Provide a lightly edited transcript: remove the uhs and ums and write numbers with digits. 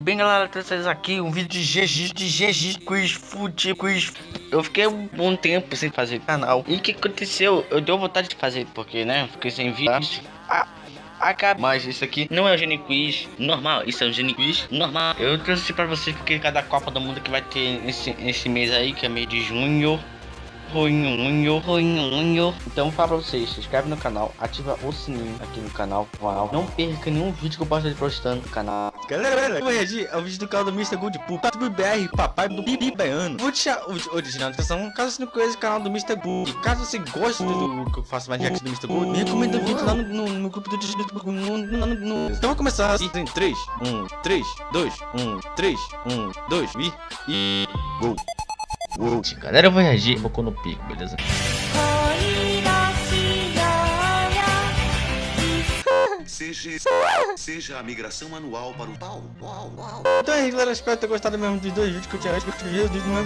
Bem, galera, trazendo aqui um vídeo de GG Quiz. Eu fiquei um bom tempo sem fazer canal. E o que aconteceu? Eu dei vontade de fazer, porque, né? Fiquei sem vídeos. Mas isso aqui não é o Gene Quiz normal, isso é o Gene Quiz normal. Eu trouxe pra vocês porque cada Copa do Mundo que vai ter esse mês aí, que é mês de junho. Então fala pra vocês, se inscreve no canal, ativa o sininho aqui no canal. Não perca nenhum vídeo que eu possa estar postando no canal. Galera, eu vou reagir ao vídeo do canal do Mr. Good Pool, BR, papai do Bibi Baiano. Vou deixar o original na descrição, caso você não conheça o canal do Mr. Good. E caso você goste do que eu faço mais react do Mr. Good, me recomenda o vídeo lá no grupo do Então vou começar assim, em 3, 1, 3, 2, 1, 3, 1, 2, e gol. Galera, eu vou reagir, focou no pico, beleza? Seja a migração manual para o pau. Então é isso, galera, espero ter gostado mesmo dos dois vídeos que eu tinha antes, porque os vídeos não é